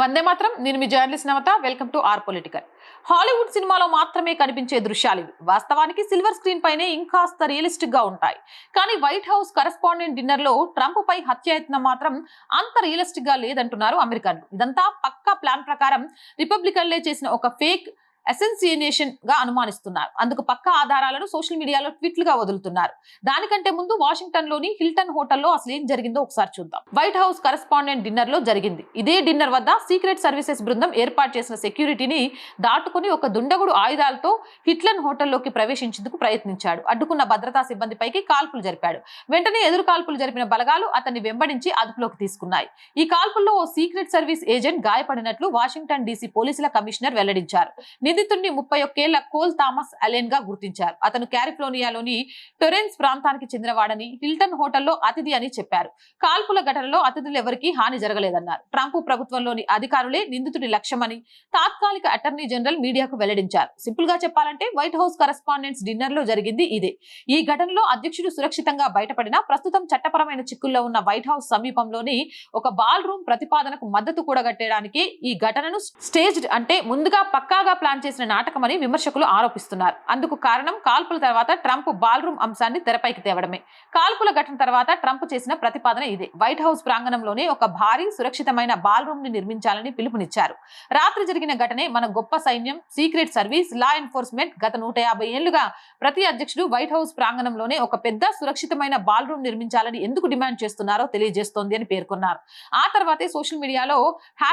వందే మాత్రం. నేను మీ journalist Navatha. Welcome to R political. Hollywood సినిమాలో మాత్రమే కనిపించే దృశ్యాలు ఇవి. వాస్తవానికి సిల్వర్ స్క్రీన్ పైనే ఇంకాస్త రియలిస్టిక్ గా ఉంటాయి. కానీ వైట్ హౌస్ కరెస్పాండెంట్ డిన్నర్ లో ట్రంప్ పై హత్యాయత్నం మాత్రం అంత రియలిస్టిక్ గా లేదంటున్నారు అమెరికన్లు. ఇదంతా పక్కా ప్లాన్ ప్రకారం రిపబ్లికన్లే చేసిన ఒక ఫేక్ అసెన్సినేషన్ గా అనుమానిస్తున్నారు. అందుకు పక్కా ఆధారాలను సోషల్ మీడియాలో ట్వీట్లుగా వదులుతున్నారు. దానికంటే ముందు వాషింగ్టన్ లోని హిల్టన్ హోటల్లో అసలు ఏం జరిగిందో ఒకసారి చూద్దాం. వైట్ హౌస్ కరెస్పాండెంట్ డిన్నర్ లో జరిగింది. ఇదే డిన్నర్ వద్ద సీక్రెట్ సర్వీసెస్ బృందం ఏర్పాటు చేసిన సెక్యూరిటీని దాటుకుని ఒక దుండగుడు ఆయుధాలతో హిట్లన్ హోటల్లోకి ప్రవేశించేందుకు ప్రయత్నించాడు. అడ్డుకున్న భద్రతా సిబ్బందిపైకి కాల్పులు జరిపాడు. వెంటనే ఎదురు కాల్పులు జరిపిన బలగాలు అతన్ని వెంబడించి అదుపులోకి తీసుకున్నాయి. ఈ కాల్పుల్లో ఓ సీక్రెట్ సర్వీస్ ఏజెంట్ గాయపడినట్లు వాషింగ్టన్ డీసీ పోలీసుల కమిషనర్ వెల్లడించారు. నిందితుడిని 31 ఏళ్ల కోల్ థామస్ అలెన్ గా గుర్తించారు. అతను కాలిఫోర్నియాలోని టొరెన్స్ ప్రాంతానికి చెందినవాడని, హిల్టన్ హోటల్లో అతిథి అని చెప్పారు. కాల్పుల ఘటనలో అతిథులు ఎవరికీ హాని జరగలేదన్నారు. ట్రంప్ ప్రభుత్వంలోని అధికారులే నిందితుడి లక్ష్యమని తాత్కాలిక అటార్నీ జనరల్ మీడియాకు వెల్లడించారు. సింపుల్ గా చెప్పాలంటే వైట్ హౌస్ కరెస్పాండెంట్స్ డిన్నర్ లో జరిగింది ఇదే. ఈ ఘటనలో అధ్యక్షుడు సురక్షితంగా బయటపడినా ప్రస్తుతం చట్టపరమైన చిక్కుల్లో ఉన్న వైట్ హౌస్ సమీపంలోని ఒక బాల్ రూమ్ ప్రతిపాదనకు మద్దతు కూడగట్టడానికి ఈ ఘటనను స్టేజ్డ్ అంటే ముందుగా పక్కాగా ప్లాన్ చేసిన నాటకమని విమర్శకులు ఆరోపిస్తున్నారు. అందుకు కారణం కాల్పుల తర్వాత ట్రంప్ బాల్ రూమ్ అంశాన్ని తెరపైకి తేవడమే. కాల్పుల ఘటన తర్వాత ట్రంప్ చేసిన ప్రతిపాదన ఇదే. వైట్ హౌస్ ప్రాంగణంలోనే ఒక భారీ సురక్షితమైన బాల్ రూమ్ ని నిర్మించాలని పిలుపునిచ్చారు. రాత్రి జరిగిన ఘటనే మన గొప్ప సైన్యం, సీక్రెట్ సర్వీస్, లా ఎన్ఫోర్స్మెంట్ గత 150 ఏళ్లుగా ప్రతి అధ్యక్షుడు వైట్ హౌస్ ప్రాంగణంలోనే ఒక పెద్ద సురక్షితమైన బాల్ రూమ్ నిర్మించాలని ఎందుకు డిమాండ్ చేస్తున్నారో తెలియజేస్తోంది అని పేర్కొన్నారు. ఆ తర్వాతే సోషల్ మీడియాలో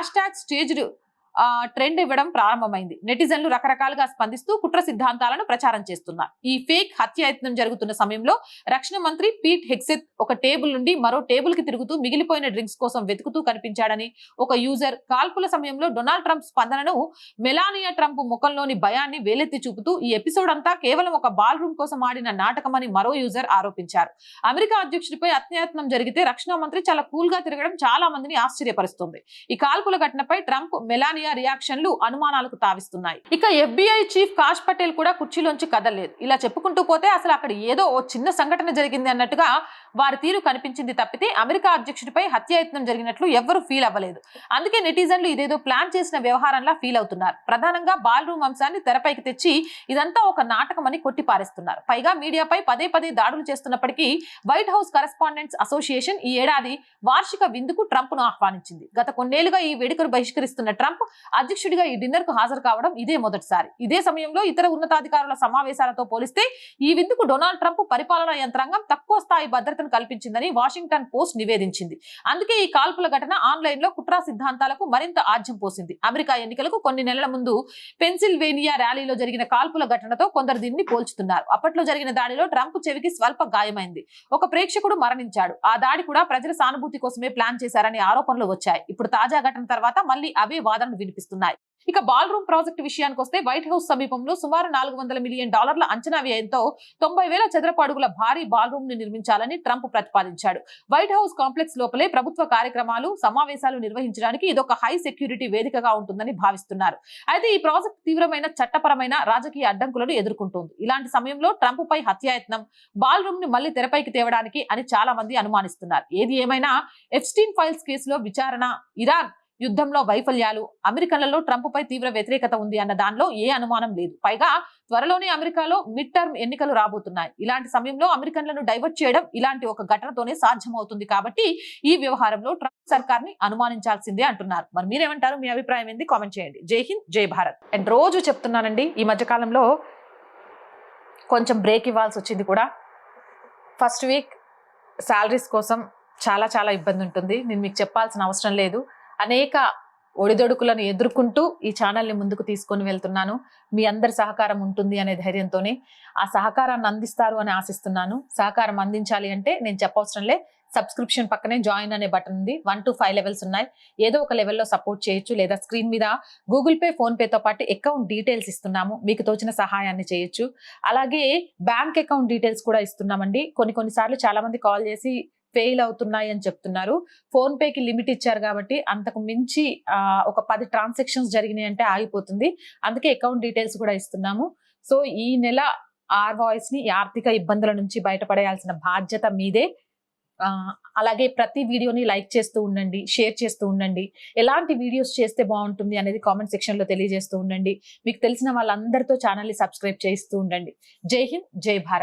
#స్టేజ్డ్ ట్రెండ్ ఇవ్వడం ప్రారంభమైంది. నెటిజన్లు రకరకాలుగా స్పందిస్తూ కుట్ర సిద్ధాంతాలను ప్రచారం చేస్తున్నారు. ఈ ఫేక్ హత్యాయత్నం జరుగుతున్న సమయంలో రక్షణ మంత్రి పీట్ హెగ్సెత్ ఒక టేబుల్ నుండి మరో టేబుల్ కి తిరుగుతూ మిగిలిపోయిన డ్రింక్స్ కోసం వెతుకుతూ కనిపించాడని ఒక యూజర్, కాల్పుల సమయంలో డొనాల్డ్ ట్రంప్ స్పందనను, మెలానియా ట్రంప్ ముఖంలోని భయాన్ని వేలెత్తి చూపుతూ ఈ ఎపిసోడ్ అంతా కేవలం ఒక బాల్ రూమ్ కోసం ఆడిన నాటకమని మరో యూజర్ ఆరోపించారు. అమెరికా అధ్యక్షుడిపై హత్యాయత్నం జరిగితే రక్షణ మంత్రి చాలా కూల్ గా తిరగడం చాలా మందిని ఆశ్చర్యపరుస్తుంది. ఈ కాల్పుల ఘటనపై ట్రంప్, మెలానియా రియాక్షన్లు అనుమానాలకు తావిస్తున్నాయి. ఇక FBI చీఫ్ కాష్ పటేల్ కూడా కుర్చీలోంచి కదలలేదు. ఇలా చెప్పుకుంటూ పోతే అసలు అక్కడ ఏదో ఓ చిన్న సంఘటన జరిగింది అన్నట్టుగా వారి తీరు కనిపించింది తప్పితే అమెరికా అధ్యక్షుడిపై హత్యాయత్నం జరిగినట్లు ఎవ్వరూ ఫీల్ అవ్వలేదు. అందుకే నెటిజన్లు ఇదేదో ప్లాన్ చేసిన వ్యవహారంలా ఫీల్ అవుతున్నారు. ప్రధానంగా బాల్ రూమ్ అంశాన్ని తెరపైకి తెచ్చి ఇదంతా ఒక నాటకం అని కొట్టిపారేస్తున్నారు. పైగా మీడియాపై పదే పదే దాడులు చేస్తున్నప్పటికీ వైట్ హౌస్ కరెస్పాండెంట్స్ అసోసియేషన్ ఈ ఏడాది వార్షిక విందుకు ట్రంప్ ను ఆహ్వానించింది. గత కొన్నేళ్లుగా ఈ వేడుకను బహిష్కరిస్తున్న ట్రంప్ అధ్యక్షుడిగా ఈ డిన్నర్ కు హాజరు కావడం ఇదే మొదటిసారి. ఇదే సమయంలో ఇతర ఉన్నతాధికారుల సమావేశాలతో పోలిస్తే ఈ విందుకు డొనాల్డ్ ట్రంప్ పరిపాలనా యంత్రాంగం తక్కువ స్థాయి భద్రతను కల్పించిందని వాషింగ్టన్ పోస్ట్ నివేదించింది. అందుకే ఈ కాల్పుల ఘటన ఆన్లైన్ లో కుట్ర సిద్ధాంతాలకు మరింత ఆజ్యం పోసింది. అమెరికా ఎన్నికలకు కొన్ని నెలల ముందు పెన్సిల్వేనియా ర్యాలీలో జరిగిన కాల్పుల ఘటనతో కొందరు దీన్ని పోల్చుతున్నారు. అప్పట్లో జరిగిన దాడిలో ట్రంప్ చెవికి స్వల్ప గాయమైంది. ఒక ప్రేక్షకుడు మరణించాడు. ఆ దాడి కూడా ప్రజల సానుభూతి కోసమే ప్లాన్ చేశారని ఆరోపణలు వచ్చాయి. ఇప్పుడు తాజా ఘటన తర్వాత మళ్ళీ అవే వాదనలు వినిపిస్తున్నాయి. ఇక బాల్ రూమ్ ప్రాజెక్టు విషయానికి వస్తే వైట్ హౌస్ సమీపంలో సుమారు $400 మిలియన్ అంచనా వ్యయంతో 90,000 చదరపు అడుగుల భారీ బాల్ రూమ్ ని నిర్మించాలని ట్రంప్ ప్రతిపాదించాడు. వైట్ హౌస్ కాంప్లెక్స్ లోపలే ప్రభుత్వ కార్యక్రమాలు, సమావేశాలు నిర్వహించడానికి ఇదొక హై సెక్యూరిటీ వేదికగా ఉంటుందని భావిస్తున్నారు. అయితే ఈ ప్రాజెక్ట్ తీవ్రమైన చట్టపరమైన, రాజకీయ అడ్డంకులను ఎదుర్కొంటోంది. ఇలాంటి సమయంలో ట్రంప్ పై హత్యాయత్నం బాల్ రూమ్ ని మళ్లీ తెరపైకి తేవడానికి అని చాలా మంది అనుమానిస్తున్నారు. ఏది ఏమైనా ఎప్స్టీన్ ఫైల్స్ కేసులో విచారణ, ఇరాన్ యుద్ధంలో వైఫల్యాలు, అమెరికన్లలో ట్రంప్ పై తీవ్ర వ్యతిరేకత ఉంది అన్న దానిలో ఏ అనుమానం లేదు. పైగా త్వరలోనే అమెరికాలో మిడ్ టర్మ్ ఎన్నికలు రాబోతున్నాయి. ఇలాంటి సమయంలో అమెరికన్లను డైవర్ట్ చేయడం ఇలాంటి ఒక ఘటనతోనే సాధ్యమవుతుంది. కాబట్టి ఈ వ్యవహారంలో ట్రంప్ సర్కార్ ని అనుమానించాల్సిందే అంటున్నారు. మరి మీరేమంటారు? మీ అభిప్రాయం ఏంది? కామెంట్ చేయండి. జై హింద్, జై భారత్. అండ్ రోజు చెప్తున్నానండి, ఈ మధ్య కాలంలో కొంచెం బ్రేక్ ఇవ్వాల్సి వచ్చింది కూడా. ఫస్ట్ వీక్ శాలరీస్ కోసం చాలా ఇబ్బంది ఉంటుంది. నేను మీకు చెప్పాల్సిన అవసరం లేదు. అనేక ఒడిదొడుకులను ఎదుర్కొంటూ ఈ ఛానల్ని ముందుకు తీసుకొని వెళ్తున్నాను. మీ అందరి సహకారం ఉంటుంది అనే ధైర్యంతోనే ఆ సహకారాన్ని అందిస్తారు అని ఆశిస్తున్నాను. సహకారం అందించాలి అంటే నేను చెప్పవసరంలే, సబ్స్క్రిప్షన్ పక్కనే జాయిన్ అనే బటన్ ఉంది. 1 to 5 లెవెల్స్ ఉన్నాయి. ఏదో ఒక లెవెల్లో సపోర్ట్ చేయొచ్చు, లేదా స్క్రీన్ మీద గూగుల్ పే, ఫోన్ పేతో పాటు అకౌంట్ డీటెయిల్స్ ఇస్తున్నాము. మీకు తోచిన సహాయాన్ని చేయొచ్చు. అలాగే బ్యాంక్ అకౌంట్ డీటెయిల్స్ కూడా ఇస్తున్నామండి. కొన్నిసార్లు చాలా మంది కాల్ చేసి ఫెయిల్ అవుతున్నాయి అని చెప్తున్నారు. ఫోన్ పేకి లిమిట్ ఇచ్చారు కాబట్టి అంతకు మించి ఒక 10 ట్రాన్సాక్షన్స్ జరిగినాయి అంటే ఆగిపోతుంది. అందుకే అకౌంట్ డీటెయిల్స్ కూడా ఇస్తున్నాము. సో ఈ నెల ఆర్ వాయిస్ ని ఆర్థిక ఇబ్బందుల నుంచి బయటపడేయాల్సిన బాధ్యత మీదే. అలాగే ప్రతి వీడియోని లైక్ చేస్తూ ఉండండి, షేర్ చేస్తూ ఉండండి. ఎలాంటి వీడియోస్ చేస్తే బాగుంటుంది అనేది కామెంట్ సెక్షన్ లో తెలియజేస్తూ ఉండండి. మీకు తెలిసిన వాళ్ళందరితో ఛానల్ ని సబ్స్క్రైబ్ చేస్తూ ఉండండి. జై హింద్, జై భారత్.